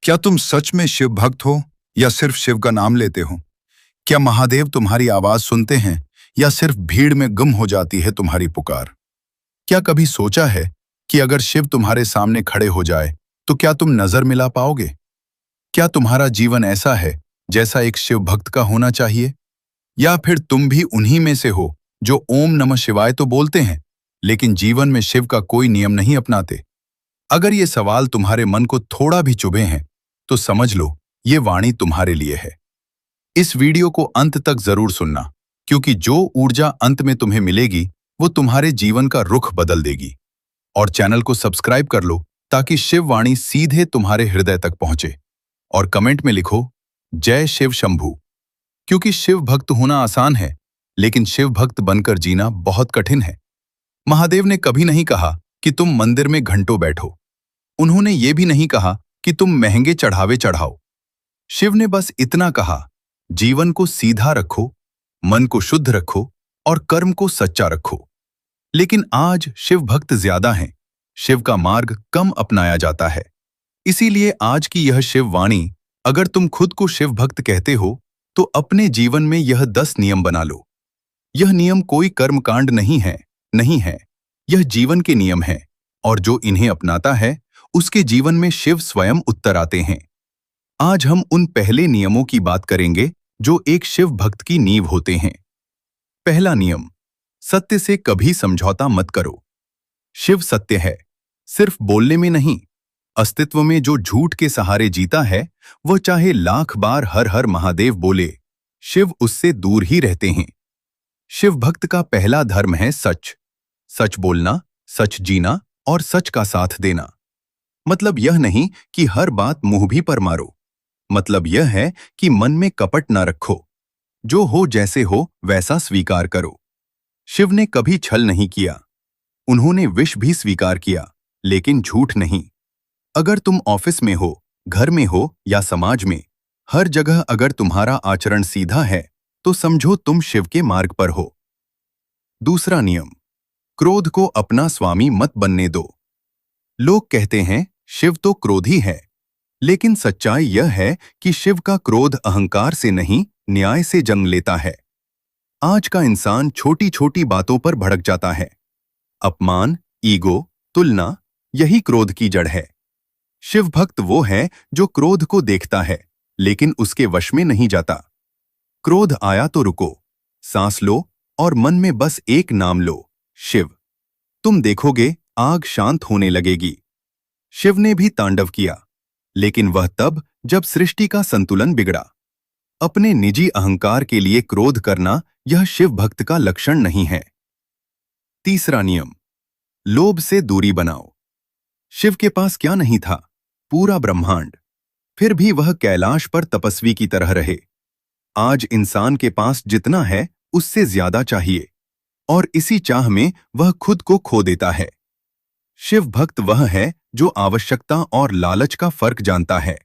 क्या तुम सच में शिव भक्त हो या सिर्फ शिव का नाम लेते हो? क्या महादेव तुम्हारी आवाज सुनते हैं या सिर्फ भीड़ में गुम हो जाती है तुम्हारी पुकार? क्या कभी सोचा है कि अगर शिव तुम्हारे सामने खड़े हो जाए तो क्या तुम नजर मिला पाओगे? क्या तुम्हारा जीवन ऐसा है जैसा एक शिव भक्त का होना चाहिए, या फिर तुम भी उन्हीं में से हो जो ओम नमः शिवाय तो बोलते हैं लेकिन जीवन में शिव का कोई नियम नहीं अपनाते? अगर ये सवाल तुम्हारे मन को थोड़ा भी चुभे हैं तो समझ लो ये वाणी तुम्हारे लिए है। इस वीडियो को अंत तक जरूर सुनना, क्योंकि जो ऊर्जा अंत में तुम्हें मिलेगी वो तुम्हारे जीवन का रुख बदल देगी। और चैनल को सब्सक्राइब कर लो ताकि शिव वाणी सीधे तुम्हारे हृदय तक पहुंचे। और कमेंट में लिखो जय शिव शंभू, क्योंकि शिव भक्त होना आसान है लेकिन शिव भक्त बनकर जीना बहुत कठिन है। महादेव ने कभी नहीं कहा कि तुम मंदिर में घंटों बैठो। उन्होंने ये भी नहीं कहा कि तुम महंगे चढ़ावे चढ़ाओ। शिव ने बस इतना कहा, जीवन को सीधा रखो, मन को शुद्ध रखो और कर्म को सच्चा रखो। लेकिन आज शिव भक्त ज्यादा हैं, शिव का मार्ग कम अपनाया जाता है। इसीलिए आज की यह शिव वाणी, अगर तुम खुद को शिव भक्त कहते हो तो अपने जीवन में यह 10 नियम बना लो। यह नियम कोई कर्मकांड नहीं है, यह जीवन के नियम हैं, और जो इन्हें अपनाता है उसके जीवन में शिव स्वयं उत्तर आते हैं। आज हम उन पहले नियमों की बात करेंगे जो एक शिव भक्त की नींव होते हैं। पहला नियम, सत्य से कभी समझौता मत करो। शिव सत्य है, सिर्फ बोलने में नहीं, अस्तित्व में जो झूठ के सहारे जीता है वह चाहे लाख बार हर हर महादेव बोले, शिव उससे दूर ही रहते हैं। शिव भक्त का पहला धर्म है सच। सच बोलना, सच जीना और सच का साथ देना। मतलब यह नहीं कि हर बात मुंह भी पर मारो, मतलब यह है कि मन में कपट न रखो। जो हो जैसे हो वैसा स्वीकार करो। शिव ने कभी छल नहीं किया। उन्होंने विष भी स्वीकार किया, लेकिन झूठ नहीं। अगर तुम ऑफिस में हो, घर में हो या समाज में, हर जगह अगर तुम्हारा आचरण सीधा है तो समझो तुम शिव के मार्ग पर हो। दूसरा नियम, क्रोध को अपना स्वामी मत बनने दो। लोग कहते हैं शिव तो क्रोधी है, लेकिन सच्चाई यह है कि शिव का क्रोध अहंकार से नहीं, न्याय से जंग लेता है। आज का इंसान छोटी छोटी बातों पर भड़क जाता है। अपमान, ईगो, तुलना, यही क्रोध की जड़ है। शिव भक्त वो है जो क्रोध को देखता है लेकिन उसके वश में नहीं जाता। क्रोध आया तो रुको, सांस लो और मन में बस एक नाम लो, शिव। तुम देखोगे आग शांत होने लगेगी। शिव ने भी तांडव किया, लेकिन वह तब जब सृष्टि का संतुलन बिगड़ा। अपने निजी अहंकार के लिए क्रोध करना यह शिव भक्त का लक्षण नहीं है। तीसरा नियम, लोभ से दूरी बनाओ। शिव के पास क्या नहीं था? पूरा ब्रह्मांड। फिर भी वह कैलाश पर तपस्वी की तरह रहे। आज इंसान के पास जितना है उससे ज्यादा चाहिए, और इसी चाह में वह खुद को खो देता है। शिव भक्त वह है जो आवश्यकता और लालच का फर्क जानता है।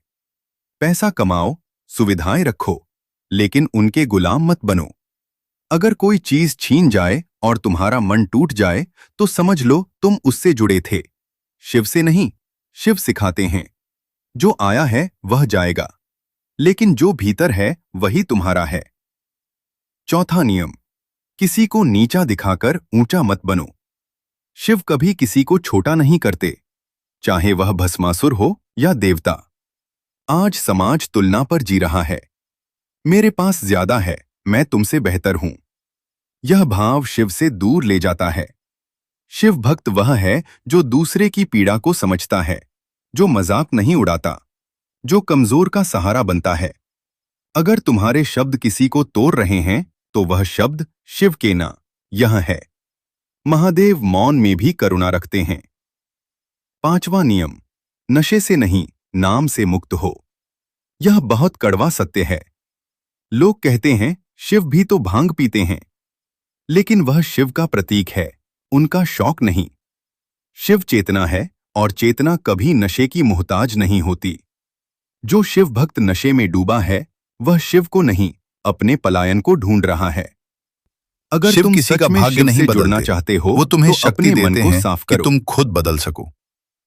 पैसा कमाओ, सुविधाएं रखो, लेकिन उनके गुलाम मत बनो। अगर कोई चीज छीन जाए और तुम्हारा मन टूट जाए तो समझ लो तुम उससे जुड़े थे, शिव से नहीं। शिव सिखाते हैं, जो आया है वह जाएगा, लेकिन जो भीतर है वही तुम्हारा है। चौथा नियम, किसी को नीचा दिखाकर ऊंचा मत बनो। शिव कभी किसी को छोटा नहीं करते, चाहे वह भस्मासुर हो या देवता। आज समाज तुलना पर जी रहा है। मेरे पास ज्यादा है, मैं तुमसे बेहतर हूं। यह भाव शिव से दूर ले जाता है। शिव भक्त वह है जो दूसरे की पीड़ा को समझता है, जो मजाक नहीं उड़ाता, जो कमजोर का सहारा बनता है। अगर तुम्हारे शब्द किसी को तोड़ रहे हैं तो वह शब्द शिव के ना यह है। महादेव मौन में भी करुणा रखते हैं। पांचवा नियम, नशे से नहीं, नाम से मुक्त हो। यह बहुत कड़वा सत्य है। लोग कहते हैं शिव भी तो भांग पीते हैं, लेकिन वह शिव का प्रतीक है, उनका शौक नहीं। शिव चेतना है और चेतना कभी नशे की मोहताज नहीं होती। जो शिव भक्त नशे में डूबा है वह शिव को नहीं, अपने पलायन को ढूंढ रहा है। अगर शिव तुम किसी सच का में भाग्य शिव नहीं से जुड़ना बदलते, चाहते हो, वो तुम्हें तो शक्ति अपने मन देते को हैं साफ कि करो। तुम खुद बदल सको।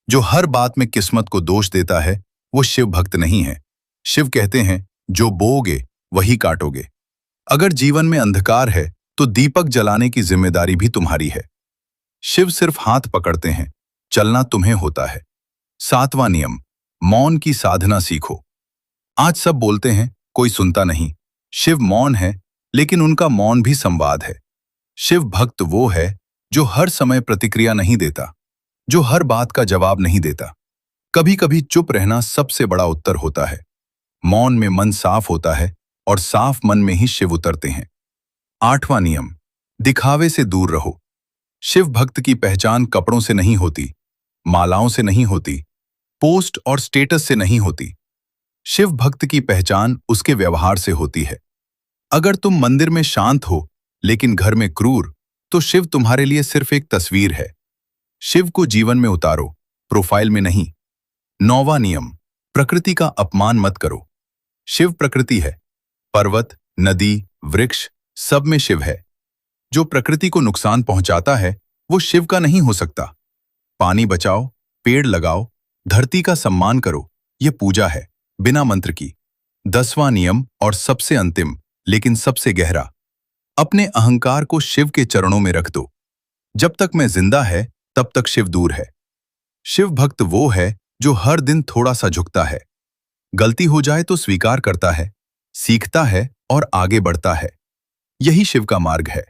जो हर बात में किस्मत को दोष देता है वो शिव भक्त नहीं है। शिव कहते हैं, जो बोओगे वही काटोगे। अगर जीवन में अंधकार है तो दीपक जलाने की जिम्मेदारी भी तुम्हारी है। शिव सिर्फ हाथ पकड़ते हैं, चलना तुम्हें होता है। 7वां नियम, मौन की साधना सीखो। आज सब बोलते हैं, कोई सुनता नहीं। शिव मौन है, लेकिन उनका मौन भी संवाद है। शिव भक्त वो है जो हर समय प्रतिक्रिया नहीं देता, जो हर बात का जवाब नहीं देता। कभी कभी चुप रहना सबसे बड़ा उत्तर होता है। मौन में मन साफ होता है और साफ मन में ही शिव उतरते हैं। 8वां नियम, दिखावे से दूर रहो। शिव भक्त की पहचान कपड़ों से नहीं होती, मालाओं से नहीं होती, पोस्ट और स्टेटस से नहीं होती। शिव भक्त की पहचान उसके व्यवहार से होती है। अगर तुम मंदिर में शांत हो लेकिन घर में क्रूर, तो शिव तुम्हारे लिए सिर्फ एक तस्वीर है। शिव को जीवन में उतारो, प्रोफाइल में नहीं। 9वां नियम, प्रकृति का अपमान मत करो। शिव प्रकृति है। पर्वत, नदी, वृक्ष, सब में शिव है। जो प्रकृति को नुकसान पहुंचाता है वो शिव का नहीं हो सकता। पानी बचाओ, पेड़ लगाओ, धरती का सम्मान करो, ये पूजा है, बिना मंत्र की। 10वां नियम और सबसे अंतिम लेकिन सबसे गहरा, अपने अहंकार को शिव के चरणों में रख दो। जब तक मैं जिंदा है तब तक शिव दूर है। शिव भक्त वो है जो हर दिन थोड़ा सा झुकता है, गलती हो जाए तो स्वीकार करता है, सीखता है और आगे बढ़ता है। यही शिव का मार्ग है।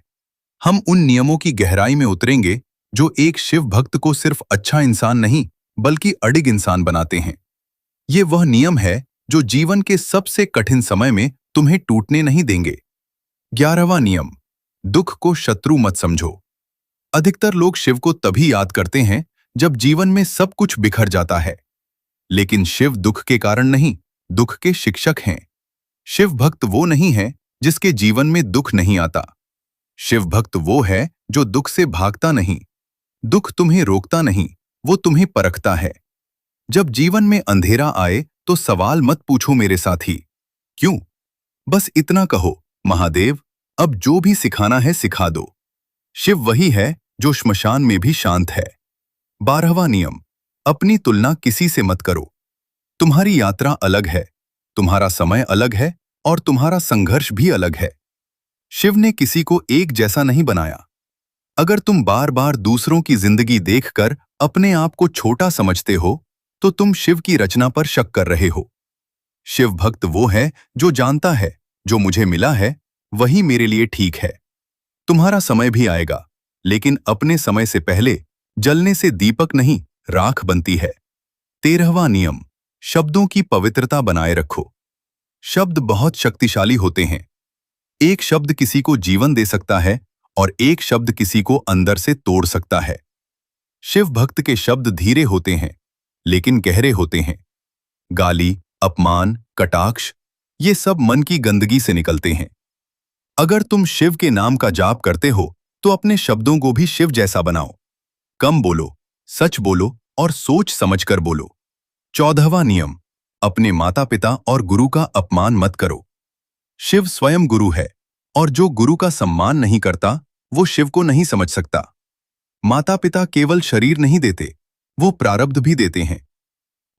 हम उन नियमों की गहराई में उतरेंगे जो एक शिव भक्त को सिर्फ अच्छा इंसान नहीं बल्कि अडिग इंसान बनाते हैं। ये वह नियम है जो जीवन के सबसे कठिन समय में तुम्हें टूटने नहीं देंगे। 11वां नियम, दुख को शत्रु मत समझो। अधिकतर लोग शिव को तभी याद करते हैं जब जीवन में सब कुछ बिखर जाता है, लेकिन शिव दुख के कारण नहीं, दुख के शिक्षक हैं। शिव भक्त वो नहीं है जिसके जीवन में दुख नहीं आता। शिव भक्त वो है जो दुख से भागता नहीं। दुख तुम्हें रोकता नहीं, वो तुम्हें परखता है। जब जीवन में अंधेरा आए तो सवाल मत पूछो मेरे साथी, क्यों? बस इतना कहो, महादेव, अब जो भी सिखाना है सिखा दो। शिव वही है जो श्मशान में भी शांत है। 12वां नियम, अपनी तुलना किसी से मत करो। तुम्हारी यात्रा अलग है, तुम्हारा समय अलग है और तुम्हारा संघर्ष भी अलग है। शिव ने किसी को एक जैसा नहीं बनाया। अगर तुम बार बार दूसरों की जिंदगी देखकर अपने आप को छोटा समझते हो तो तुम शिव की रचना पर शक कर रहे हो। शिव भक्त वो है जो जानता है जो मुझे मिला है वही मेरे लिए ठीक है। तुम्हारा समय भी आएगा, लेकिन अपने समय से पहले जलने से दीपक नहीं राख बनती है। 13वां नियम, शब्दों की पवित्रता बनाए रखो। शब्द बहुत शक्तिशाली होते हैं। एक शब्द किसी को जीवन दे सकता है और एक शब्द किसी को अंदर से तोड़ सकता है। शिव भक्त के शब्द धीरे होते हैं लेकिन गहरे होते हैं। गाली, अपमान, कटाक्ष, ये सब मन की गंदगी से निकलते हैं। अगर तुम शिव के नाम का जाप करते हो तो अपने शब्दों को भी शिव जैसा बनाओ। कम बोलो, सच बोलो और सोच समझकर बोलो। 14वां नियम, अपने माता पिता और गुरु का अपमान मत करो। शिव स्वयं गुरु है और जो गुरु का सम्मान नहीं करता वो शिव को नहीं समझ सकता। माता पिता केवल शरीर नहीं देते, वो प्रारब्ध भी देते हैं।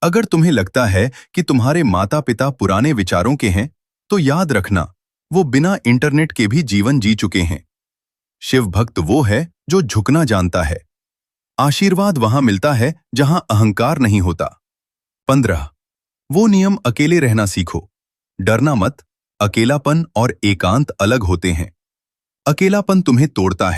अगर तुम्हें लगता है कि तुम्हारे माता पिता पुराने विचारों के हैं तो याद रखना, वो बिना इंटरनेट के भी जीवन जी चुके हैं। शिव भक्त वो है जो झुकना जानता है। आशीर्वाद वहां मिलता है जहां अहंकार नहीं होता। 15, वो नियम, अकेले रहना सीखो। डरना मत, अकेलापन और एकांत अलग होते हैं। अकेलापन तुम्हें तोड़ता है।